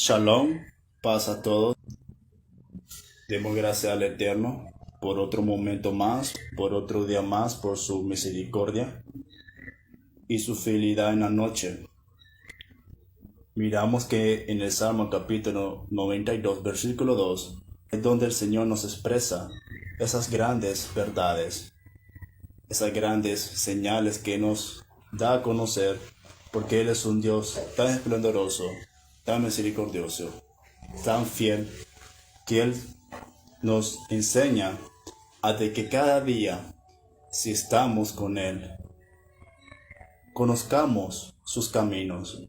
Shalom, paz a todos. Demos gracias al Eterno por otro momento más, por otro día más, por su misericordia y su fidelidad en la noche. Miramos que en el Salmo capítulo 92, versículo 2, es donde el Señor nos expresa esas grandes verdades, esas grandes señales que nos da a conocer, porque Él es un Dios tan esplendoroso, tan misericordioso, tan fiel, que Él nos enseña a de que cada día, si estamos con Él, conozcamos sus caminos,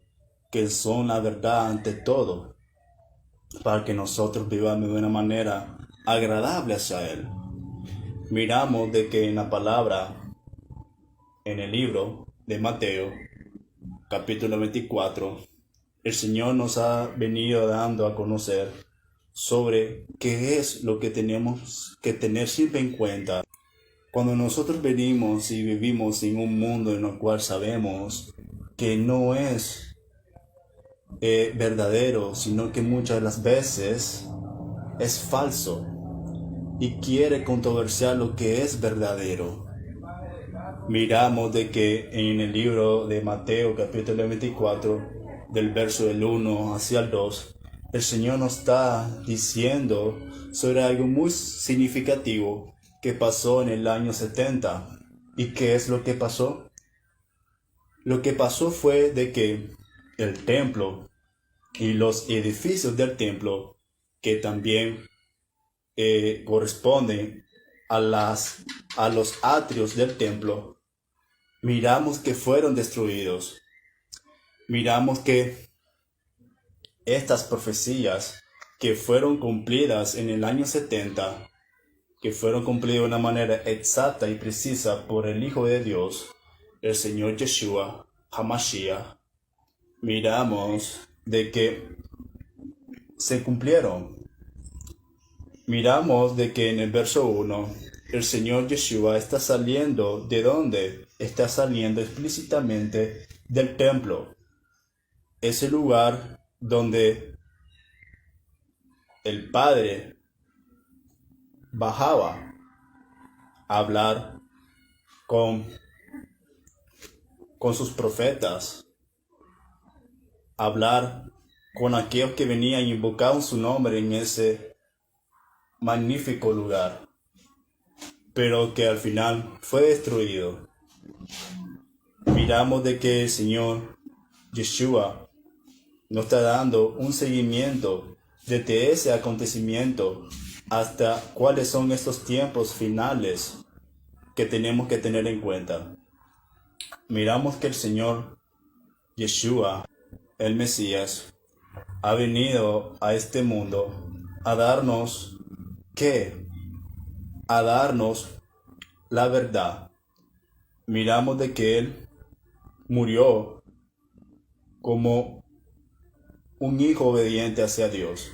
que son la verdad ante todo, para que nosotros vivamos de una manera agradable hacia Él. Miramos de que en la palabra, en el libro de Mateo, capítulo 24, el Señor nos ha venido dando a conocer sobre qué es lo que tenemos que tener siempre en cuenta. Cuando nosotros venimos y vivimos en un mundo en el cual sabemos que no es verdadero, sino que muchas de las veces es falso y quiere controversiar lo que es verdadero. Miramos de que en el libro de Mateo capítulo 24, del verso del 1 hacia el 2, el Señor nos está diciendo sobre algo muy significativo que pasó en el año 70. ¿Y qué es lo que pasó? Lo que pasó fue de que el templo y los edificios del templo, que también corresponden a los atrios del templo, miramos que fueron destruidos. Miramos que estas profecías que fueron cumplidas en el año 70, que fueron cumplidas de una manera exacta y precisa por el Hijo de Dios, el Señor Yeshua HaMashiach, miramos de que se cumplieron. Miramos de que en el verso 1, el Señor Yeshua está saliendo. ¿De dónde? Está saliendo explícitamente del templo. Ese lugar donde el Padre bajaba a hablar con sus profetas, a hablar con aquellos que venían y invocaban su nombre en ese magnífico lugar, pero que al final fue destruido. Miramos de que el Señor Yeshua nos está dando un seguimiento desde ese acontecimiento hasta cuáles son estos tiempos finales que tenemos que tener en cuenta. Miramos que el Señor Yeshua, el Mesías, ha venido a este mundo a darnos ¿qué? A darnos la verdad. Miramos de que Él murió como un hijo obediente hacia Dios.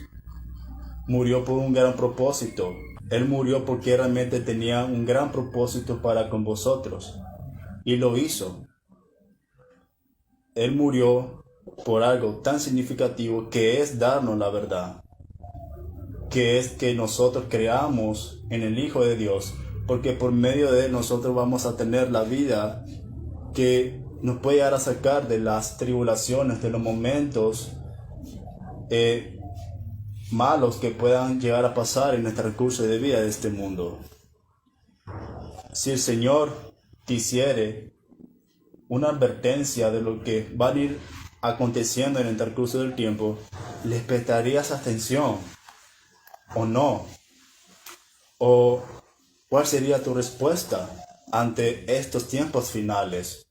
Murió por un gran propósito. Él murió porque realmente tenía un gran propósito para con vosotros. Y lo hizo. Él murió por algo tan significativo que es darnos la verdad. Que es que nosotros creamos en el Hijo de Dios. Porque por medio de Él nosotros vamos a tener la vida que nos puede llegar a sacar de las tribulaciones, de los momentos malos que puedan llegar a pasar en nuestro recurso de vida de este mundo. Si el Señor quisiere una advertencia de lo que va a ir aconteciendo en el transcurso del tiempo, ¿les prestarías atención o no? ¿O cuál sería tu respuesta ante estos tiempos finales?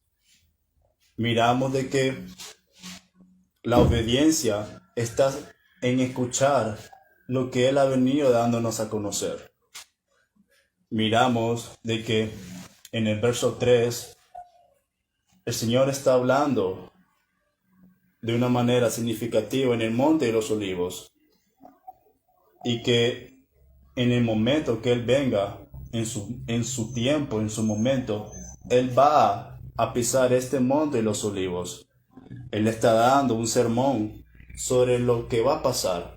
Miramos de que la obediencia está en escuchar lo que Él ha venido dándonos a conocer. Miramos de que en el verso 3, el Señor está hablando de una manera significativa en el Monte de los Olivos, y que en el momento que Él venga, en su tiempo, en su momento, Él va a pisar este Monte de los Olivos. Él está dando un sermón sobre lo que va a pasar.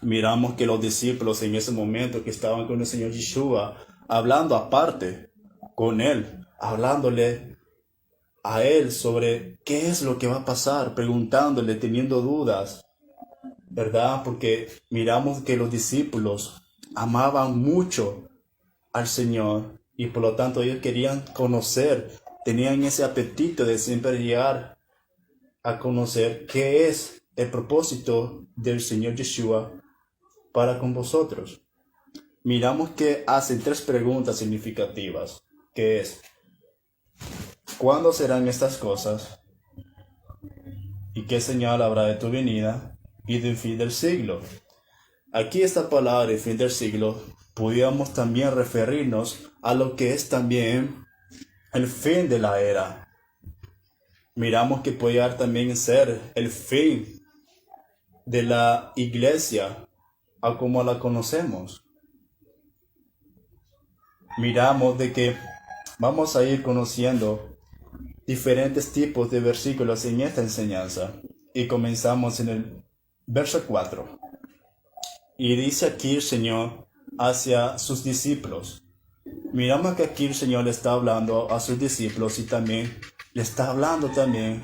Miramos que los discípulos en ese momento que estaban con el Señor Yeshua, hablando aparte con Él, hablándole a Él sobre qué es lo que va a pasar, preguntándole, teniendo dudas, ¿verdad? Porque miramos que los discípulos amaban mucho al Señor y por lo tanto ellos querían conocer, tenían ese apetito de siempre llegar a conocer qué es el propósito del Señor Yeshua para con vosotros. Miramos que hacen 3 preguntas significativas, que es, ¿cuándo serán estas cosas? ¿Y qué señal habrá de tu venida y del fin del siglo? Aquí esta palabra, el fin del siglo, podríamos también referirnos a lo que es también el fin de la era. Miramos que puede también ser el fin de la iglesia a como la conocemos. Miramos de que vamos a ir conociendo diferentes tipos de versículos en esta enseñanza. Y comenzamos en el verso 4. Y dice aquí el Señor hacia sus discípulos. Miramos que aquí el Señor le está hablando a sus discípulos y también le está hablando también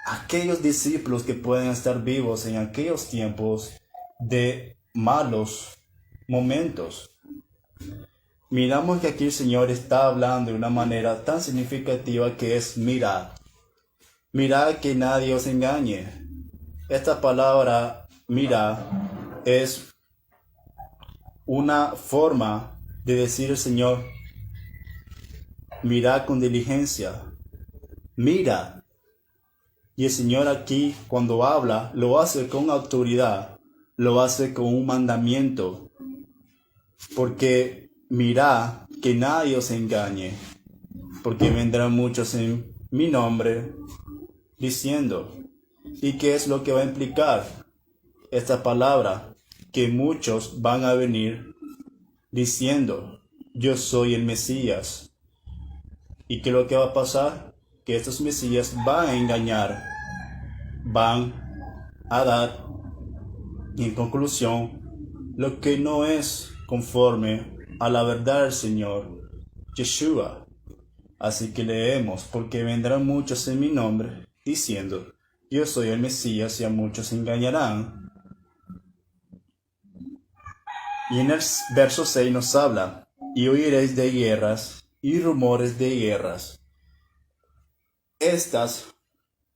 a aquellos discípulos que pueden estar vivos en aquellos tiempos de malos momentos. Miramos que aquí el Señor está hablando de una manera tan significativa que es mirad. Mirad que nadie os engañe. Esta palabra mirad es una forma de decir el Señor, mirad con diligencia, mira. Y el Señor aquí cuando habla lo hace con autoridad, lo hace con un mandamiento, porque mirad que nadie os engañe, porque vendrán muchos en mi nombre diciendo. ¿Y qué es lo que va a implicar esta palabra? Que muchos van a venir diciendo, yo soy el Mesías. ¿Y qué es lo que va a pasar? Que estos Mesías van a engañar, van a dar, en conclusión, lo que no es conforme a la verdad del Señor Yeshua. Así que leemos, porque vendrán muchos en mi nombre, diciendo, yo soy el Mesías, y a muchos engañarán. Y en el verso 6 nos habla, y oiréis de guerras y rumores de guerras. Estas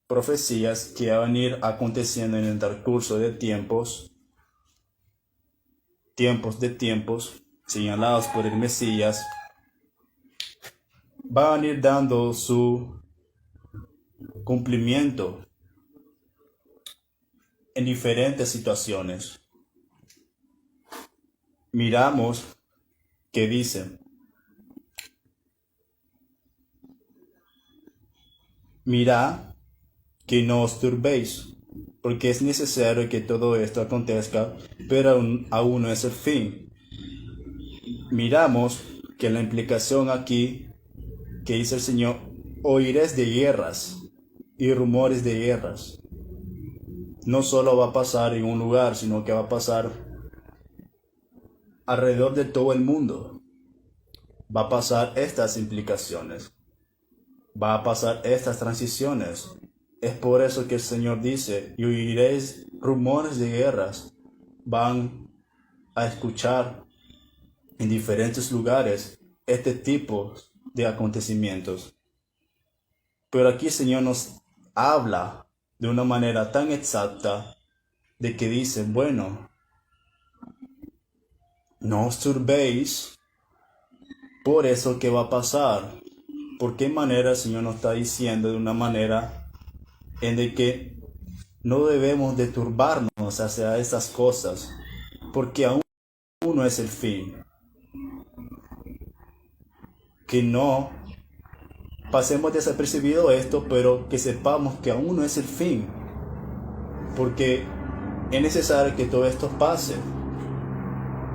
profecías que van a ir aconteciendo en el transcurso de tiempos señalados por el Mesías, van a ir dando su cumplimiento en diferentes situaciones. Miramos que dice, mirad que no os turbéis, porque es necesario que todo esto acontezca, pero aún no es el fin. Miramos que la implicación aquí que dice el Señor, oiréis de guerras y rumores de guerras. No solo va a pasar en un lugar, sino que va a pasar alrededor de todo el mundo. Va a pasar estas implicaciones. Va a pasar estas transiciones. Es por eso que el Señor dice, y oiréis rumores de guerras. Van a escuchar en diferentes lugares este tipo de acontecimientos. Pero aquí el Señor nos habla de una manera tan exacta de que dice, bueno, no os turbéis por eso que va a pasar. ¿Por qué manera el Señor nos está diciendo de una manera en de que no debemos de turbarnos hacia esas cosas? Porque aún no es el fin. Que no pasemos desapercibido esto, pero que sepamos que aún no es el fin. Porque es necesario que todo esto pase,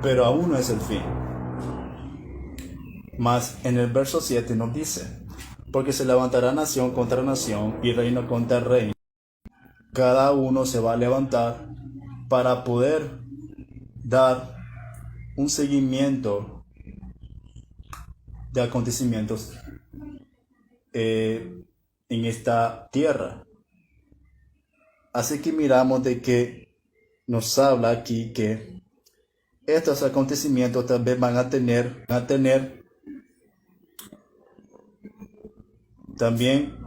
pero aún no es el fin. Mas en el verso 7 nos dice, porque se levantará nación contra nación y reino contra reino, cada uno se va a levantar para poder dar un seguimiento de acontecimientos en esta tierra. Así que miramos de que nos habla aquí que estos acontecimientos también van a tener también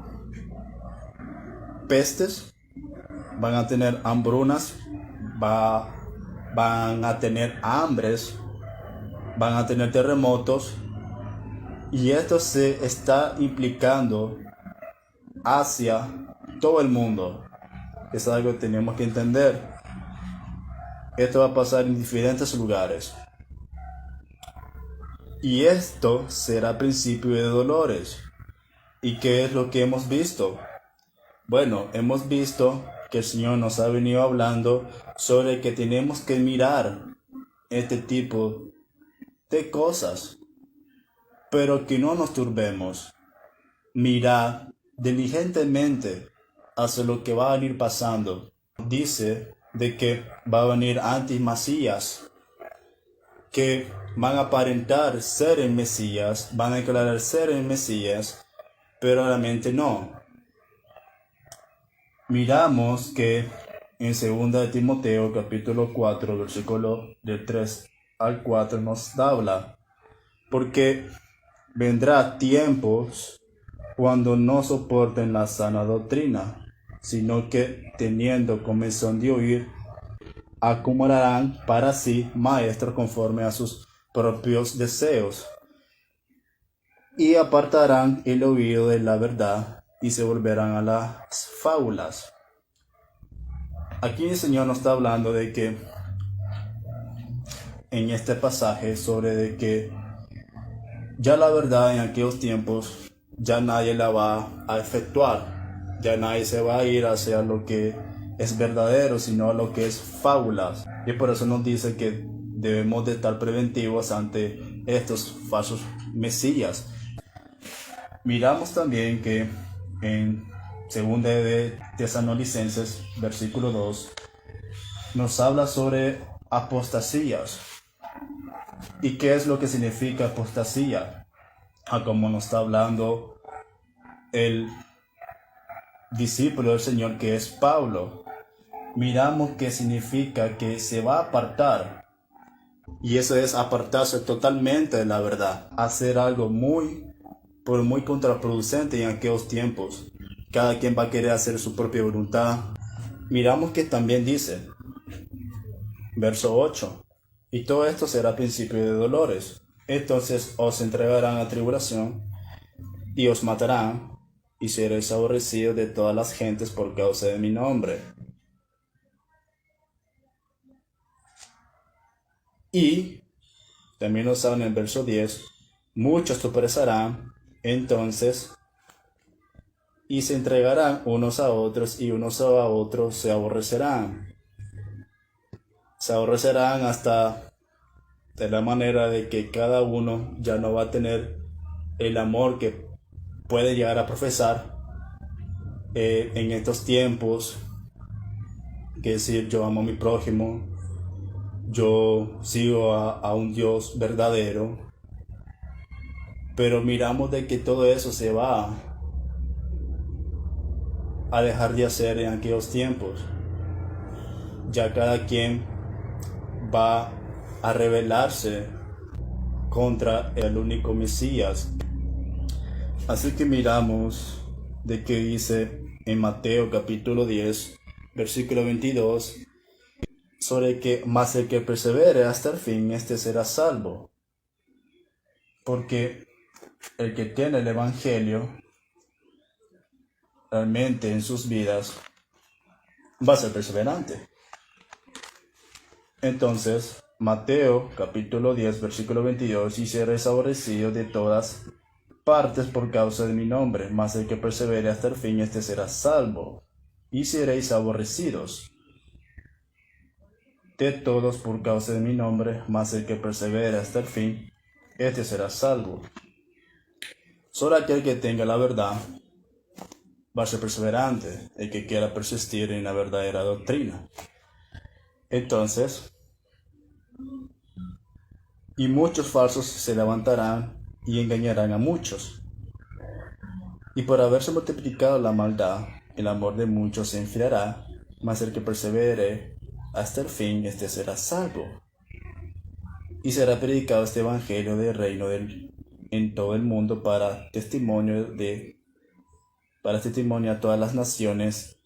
pestes, van a tener hambrunas, van a tener hambres, van a tener terremotos, y esto se está implicando hacia todo el mundo. Es algo que tenemos que entender. Esto va a pasar en diferentes lugares. Y esto será principio de dolores. ¿Y qué es lo que hemos visto? Bueno, hemos visto que el Señor nos ha venido hablando sobre que tenemos que mirar este tipo de cosas, pero que no nos turbemos. Mirar diligentemente hacia lo que va a venir pasando. Dice de que va a venir antimasías que van a aparentar ser el Mesías, van a declarar ser el Mesías, pero realmente no. Miramos que en 2 de Timoteo capítulo 4 versículo del 3 al 4 nos habla, porque vendrá tiempos cuando no soporten la sana doctrina, sino que teniendo comezón de oír, acumularán para sí maestros conforme a sus propios deseos, y apartarán el oído de la verdad y se volverán a las fábulas. Aquí el Señor nos está hablando de que en este pasaje sobre de que ya la verdad en aquellos tiempos ya nadie la va a efectuar, ya nadie se va a ir hacia lo que es verdadero, sino a lo que es fábulas. Y por eso nos dice que debemos de estar preventivos ante estos falsos mesías. Miramos también que en 2 de Tesalonicenses, versículo 2, nos habla sobre apostasías. ¿Y qué es lo que significa apostasía? Como nos está hablando el discípulo del Señor, que es Pablo. Miramos que significa que se va a apartar. Y eso es apartarse totalmente de la verdad. Hacer algo muy contraproducente en aquellos tiempos. Cada quien va a querer hacer su propia voluntad. Miramos que también dice, verso 8, y todo esto será principio de dolores. Entonces os entregarán a tribulación y os matarán, y seréis aborrecidos de todas las gentes por causa de mi nombre. Y también nos habla en el verso 10, muchos tropezarán entonces y se entregarán unos a otros, y unos a otros se aborrecerán. Se aborrecerán hasta de la manera de que cada uno ya no va a tener el amor que puede llegar a profesar en estos tiempos, que decir, yo amo a mi prójimo, yo sigo a un Dios verdadero. Pero miramos de que todo eso se va a dejar de hacer en aquellos tiempos. Ya cada quien va a rebelarse contra el único Mesías. Así que miramos de que dice en Mateo capítulo 10, versículo 22, sobre que más el que persevere hasta el fin, este será salvo. Porque el que tiene el Evangelio realmente en sus vidas va a ser perseverante. Entonces, Mateo capítulo 10, versículo 22, y seréis aborrecidos de todas partes por causa de mi nombre, mas el que persevere hasta el fin, este será salvo. Y seréis aborrecidos de todos por causa de mi nombre, mas el que persevere hasta el fin, este será salvo. Solo aquel que tenga la verdad va a ser perseverante el que quiera persistir en la verdadera doctrina. Entonces, y muchos falsos se levantarán y engañarán a muchos. Y por haberse multiplicado la maldad, el amor de muchos se enfriará, mas el que persevere hasta el fin, este será salvo. Y será predicado este evangelio del reino en todo el mundo para testimonio a todas las naciones,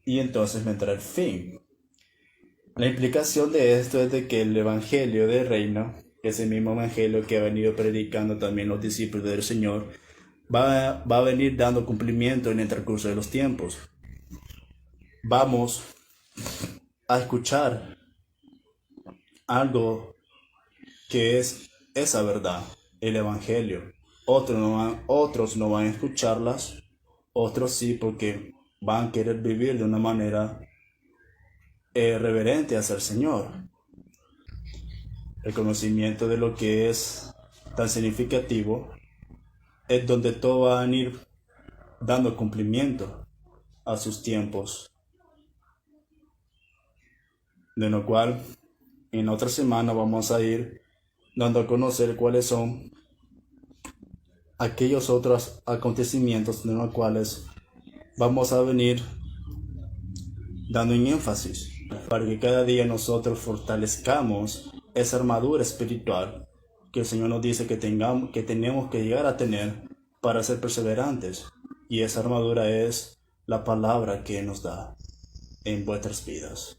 y entonces vendrá el fin. La implicación de esto es de que el evangelio del reino, ese mismo evangelio que ha venido predicando también los discípulos del Señor, va a venir dando cumplimiento en el transcurso de los tiempos. Vamos a escuchar algo que es esa verdad, el evangelio. Otros no van a escucharlas, otros sí, porque van a querer vivir de una manera reverente hacia el Señor. El conocimiento de lo que es tan significativo es donde todo va a ir dando cumplimiento a sus tiempos, de lo cual en otra semana vamos a ir dando a conocer cuáles son aquellos otros acontecimientos de los cuales vamos a venir dando en énfasis, para que cada día nosotros fortalezcamos esa armadura espiritual que el Señor nos dice que tenemos que llegar a tener para ser perseverantes. Y esa armadura es la palabra que nos da en vuestras vidas.